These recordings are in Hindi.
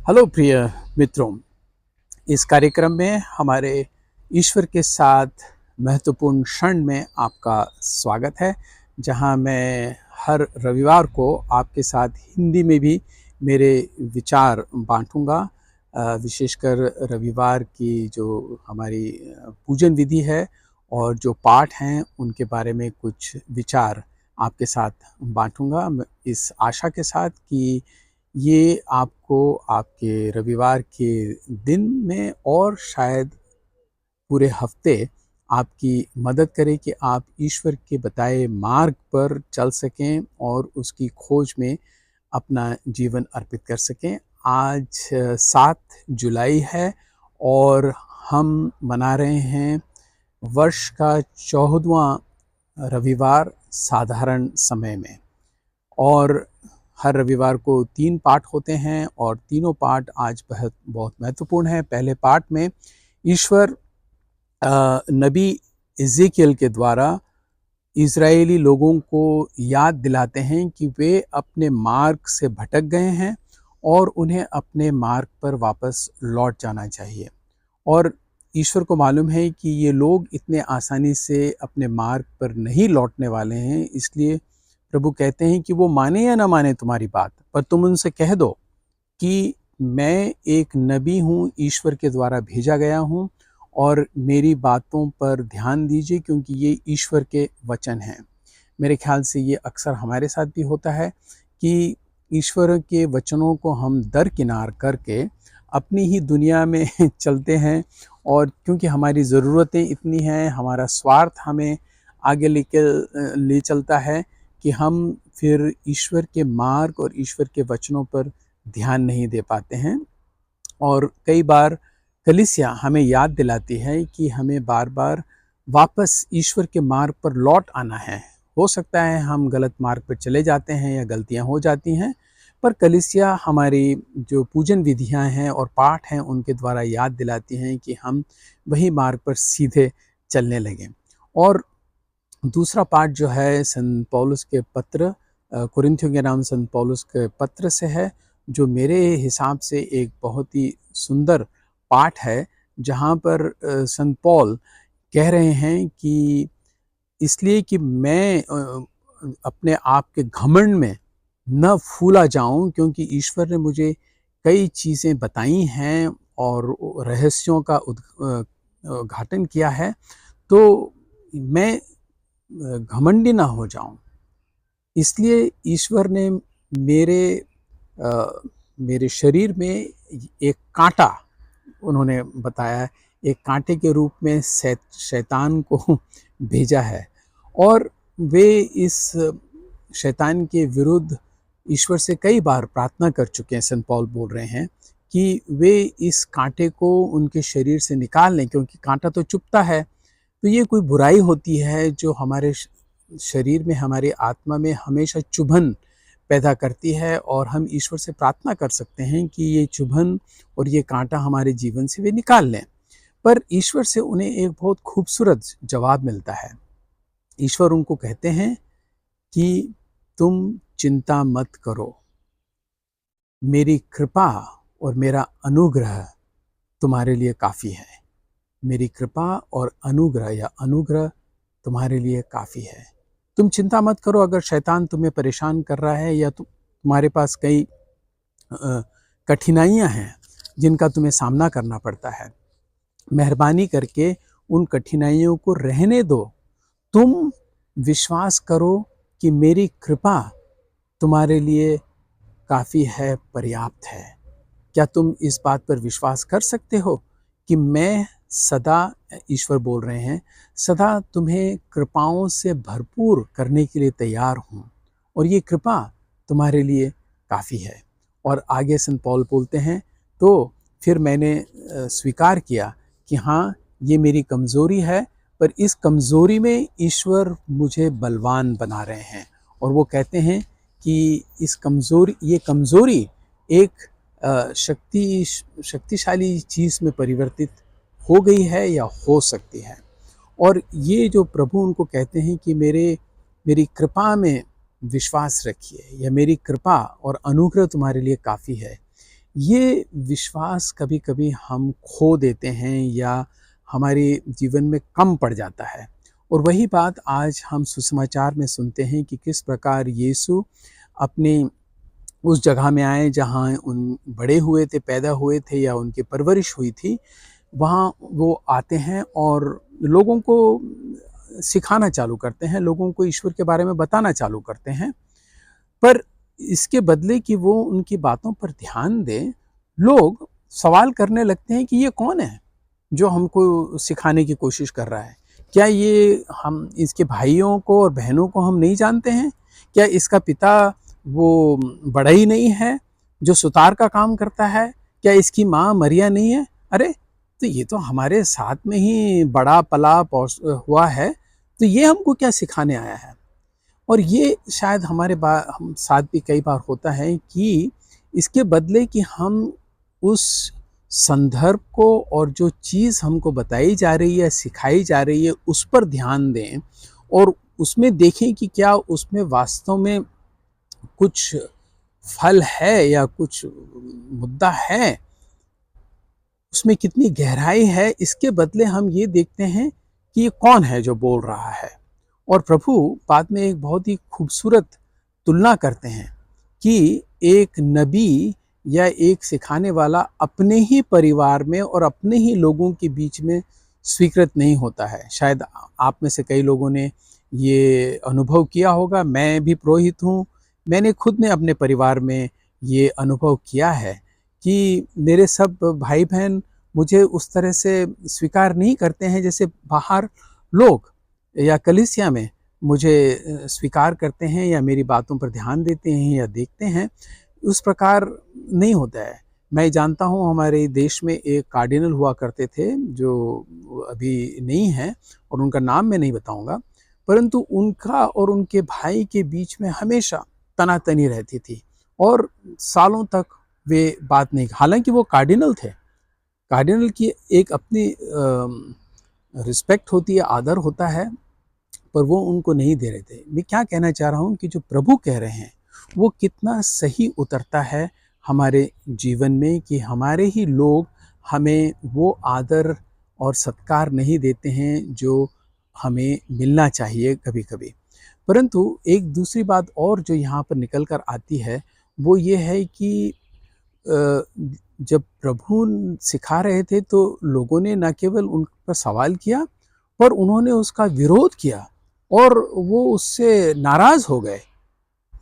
हेलो प्रिय मित्रों, इस कार्यक्रम में हमारे ईश्वर के साथ महत्वपूर्ण क्षण में आपका स्वागत है, जहां मैं हर रविवार को आपके साथ हिंदी में भी मेरे विचार बांटूंगा। विशेषकर रविवार की जो हमारी पूजन विधि है और जो पाठ हैं उनके बारे में कुछ विचार आपके साथ बांटूंगा, इस आशा के साथ कि ये आपको आपके रविवार के दिन में और शायद पूरे हफ्ते आपकी मदद करे कि आप ईश्वर के बताए मार्ग पर चल सकें और उसकी खोज में अपना जीवन अर्पित कर सकें। आज 7 जुलाई है और हम मना रहे हैं वर्ष का 14वां रविवार साधारण समय में। और हर रविवार को 3 पाठ होते हैं और तीनों पाठ आज बहुत महत्वपूर्ण हैं। पहले पाठ में ईश्वर नबी एज़ेकियल के द्वारा इज़राइली लोगों को याद दिलाते हैं कि वे अपने मार्ग से भटक गए हैं और उन्हें अपने मार्ग पर वापस लौट जाना चाहिए। और ईश्वर को मालूम है कि ये लोग इतने आसानी से अपने मार्ग पर नहीं लौटने वाले हैं, इसलिए प्रभु कहते हैं कि वो माने या ना माने तुम्हारी बात, पर तुम उनसे कह दो कि मैं एक नबी हूँ, ईश्वर के द्वारा भेजा गया हूँ और मेरी बातों पर ध्यान दीजिए क्योंकि ये ईश्वर के वचन हैं। मेरे ख्याल से ये अक्सर हमारे साथ भी होता है कि ईश्वर के वचनों को हम दरकिनार करके अपनी ही दुनिया में चलते हैं, और क्योंकि हमारी ज़रूरतें इतनी हैं, हमारा स्वार्थ हमें आगे ले चलता है कि हम फिर ईश्वर के मार्ग और ईश्वर के वचनों पर ध्यान नहीं दे पाते हैं। और कई बार कलीसिया हमें याद दिलाती है कि हमें बार बार वापस ईश्वर के मार्ग पर लौट आना है। हो सकता है हम गलत मार्ग पर चले जाते हैं या गलतियां हो जाती हैं, पर कलीसिया हमारी जो पूजन विधियां हैं और पाठ हैं उनके द्वारा याद दिलाती हैं कि हम वही मार्ग पर सीधे चलने लगें। और दूसरा पाठ जो है संत पौलुस के पत्र, कुरिन्थियों के नाम संत पौलुस के पत्र से है, जो मेरे हिसाब से एक बहुत ही सुंदर पाठ है, जहाँ पर संत पौल कह रहे हैं कि इसलिए कि मैं अपने आप के घमंड में न फूला जाऊं, क्योंकि ईश्वर ने मुझे कई चीज़ें बताई हैं और रहस्यों का उद्घाटन किया है, तो मैं घमंडी ना हो जाऊं। इसलिए ईश्वर ने मेरे अ, मेरे शरीर में एक कांटा उन्होंने बताया, एक कांटे के रूप में शैतान को भेजा है, और वे इस शैतान के विरुद्ध ईश्वर से कई बार प्रार्थना कर चुके हैं। संत पौल बोल रहे हैं कि वे इस कांटे को उनके शरीर से निकाल लें, क्योंकि कांटा तो चुभता है। तो ये कोई बुराई होती है जो हमारे शरीर में, हमारी आत्मा में हमेशा चुभन पैदा करती है, और हम ईश्वर से प्रार्थना कर सकते हैं कि ये चुभन और ये कांटा हमारे जीवन से वे निकाल लें। पर ईश्वर से उन्हें एक बहुत खूबसूरत जवाब मिलता है। ईश्वर उनको कहते हैं कि तुम चिंता मत करो, मेरी कृपा और मेरा अनुग्रह तुम्हारे लिए काफ़ी है। मेरी कृपा और अनुग्रह या अनुग्रह तुम्हारे लिए काफ़ी है। तुम चिंता मत करो अगर शैतान तुम्हें परेशान कर रहा है या तुम्हारे पास कई कठिनाइयाँ हैं जिनका तुम्हें सामना करना पड़ता है। मेहरबानी करके उन कठिनाइयों को रहने दो। तुम विश्वास करो कि मेरी कृपा तुम्हारे लिए काफ़ी है, पर्याप्त है। क्या तुम इस बात पर विश्वास कर सकते हो कि मैं सदा, ईश्वर बोल रहे हैं, सदा तुम्हें कृपाओं से भरपूर करने के लिए तैयार हूँ, और ये कृपा तुम्हारे लिए काफ़ी है। और आगे संत पौल बोलते हैं, तो फिर मैंने स्वीकार किया कि हाँ, ये मेरी कमज़ोरी है, पर इस कमज़ोरी में ईश्वर मुझे बलवान बना रहे हैं। और वो कहते हैं कि ये कमज़ोरी एक शक्तिशाली चीज़ में परिवर्तित हो गई है या हो सकती है। और ये जो प्रभु उनको कहते हैं कि मेरी कृपा में विश्वास रखिए, या मेरी कृपा और अनुग्रह तुम्हारे लिए काफ़ी है, ये विश्वास कभी-कभी हम खो देते हैं या हमारे जीवन में कम पड़ जाता है। और वही बात आज हम सुसमाचार में सुनते हैं कि किस प्रकार यीशु अपने उस जगह में आए जहाँ उन बड़े हुए थे, पैदा हुए थे या उनकी परवरिश हुई थी, वहाँ वो आते हैं और लोगों को सिखाना चालू करते हैं, लोगों को ईश्वर के बारे में बताना चालू करते हैं। पर इसके बदले कि वो उनकी बातों पर ध्यान दें, लोग सवाल करने लगते हैं कि ये कौन है, जो हमको सिखाने की कोशिश कर रहा है? क्या ये हम इसके भाइयों को और बहनों को हम नहीं जानते हैं? क्या इसका पिता वो बड़ा ही नहीं है, जो सुतार का काम करता है? क्या इसकी माँ मरिया नहीं है? अरे! तो ये तो हमारे साथ में ही बड़ा पला पौस हुआ है, तो ये हमको क्या सिखाने आया है? और ये शायद हमारे हम साथ भी कई बार होता है कि इसके बदले कि हम उस संदर्भ को और जो चीज़ हमको बताई जा रही है, सिखाई जा रही है, उस पर ध्यान दें और उसमें देखें कि क्या उसमें वास्तव में कुछ फल है या कुछ मुद्दा है, उसमें कितनी गहराई है। इसके बदले हम ये देखते हैं कि ये कौन है जो बोल रहा है। और प्रभु बाद में एक बहुत ही खूबसूरत तुलना करते हैं कि एक नबी या एक सिखाने वाला अपने ही परिवार में और अपने ही लोगों के बीच में स्वीकृत नहीं होता है। शायद आप में से कई लोगों ने ये अनुभव किया होगा। मैं भी पुरोहित हूँ, मैंने खुद ने अपने परिवार में ये अनुभव किया है कि मेरे सब भाई बहन मुझे उस तरह से स्वीकार नहीं करते हैं जैसे बाहर लोग या कलीसिया में मुझे स्वीकार करते हैं या मेरी बातों पर ध्यान देते हैं या देखते हैं। उस प्रकार नहीं होता है। मैं जानता हूँ हमारे देश में एक कार्डिनल हुआ करते थे जो अभी नहीं हैं और उनका नाम मैं नहीं बताऊंगा, परंतु उनका और उनके भाई के बीच में हमेशा तनातनी रहती थी और सालों तक वे बात नहीं, हालांकि वो कार्डिनल थे। कार्डिनल की एक अपनी रिस्पेक्ट होती है, आदर होता है, पर वो उनको नहीं दे रहे थे। मैं क्या कहना चाह रहा हूँ कि जो प्रभु कह रहे हैं वो कितना सही उतरता है हमारे जीवन में कि हमारे ही लोग हमें वो आदर और सत्कार नहीं देते हैं जो हमें मिलना चाहिए कभी कभी। परंतु एक दूसरी बात और जो यहाँ पर निकल कर आती है वो ये है कि जब प्रभु सिखा रहे थे तो लोगों ने न केवल उन पर सवाल किया पर उन्होंने उसका विरोध किया और वो उससे नाराज हो गए।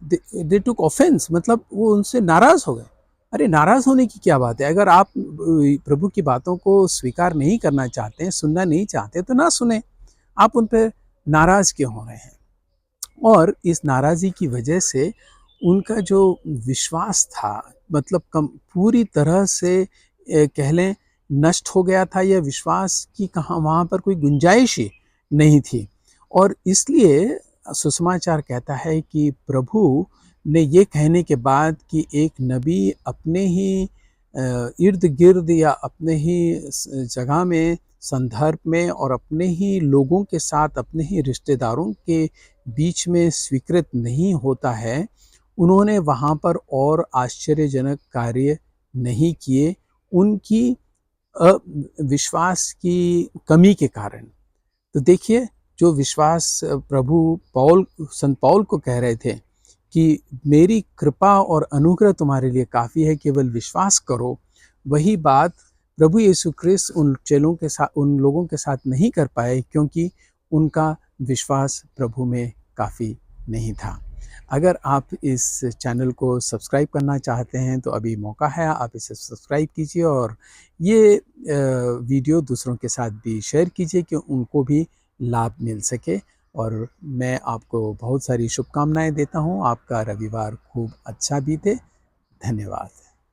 दे टुक ऑफेंस, मतलब वो उनसे नाराज हो गए। अरे नाराज होने की क्या बात है? अगर आप प्रभु की बातों को स्वीकार नहीं करना चाहते हैं, सुनना नहीं चाहते तो ना सुने। आप उन पर नाराज क्यों हो रहे हैं? और इस नाराज़ी की वजह से उनका जो विश्वास था मतलब कम पूरी तरह से कह लें नष्ट हो गया था या विश्वास की कहाँ वहाँ पर कोई गुंजाइश ही नहीं थी। और इसलिए सुसमाचार कहता है कि प्रभु ने ये कहने के बाद कि एक नबी अपने ही इर्द-गिर्द या अपने ही जगह में, संदर्भ में और अपने ही लोगों के साथ, अपने ही रिश्तेदारों के बीच में स्वीकृत नहीं होता है, उन्होंने वहाँ पर और आश्चर्यजनक कार्य नहीं किए, उनकी विश्वास की कमी के कारण। तो देखिए, जो विश्वास प्रभु संत पौल को कह रहे थे कि मेरी कृपा और अनुग्रह तुम्हारे लिए काफ़ी है, केवल विश्वास करो, वही बात प्रभु यीशु ख्रिस्त उन चेलों के साथ, उन लोगों के साथ नहीं कर पाए क्योंकि उनका विश्वास प्रभु में काफ़ी नहीं था। अगर आप इस चैनल को सब्सक्राइब करना चाहते हैं तो अभी मौका है, आप इसे सब्सक्राइब कीजिए और ये वीडियो दूसरों के साथ भी शेयर कीजिए कि उनको भी लाभ मिल सके। और मैं आपको बहुत सारी शुभकामनाएं देता हूं। आपका रविवार खूब अच्छा बीते। धन्यवाद।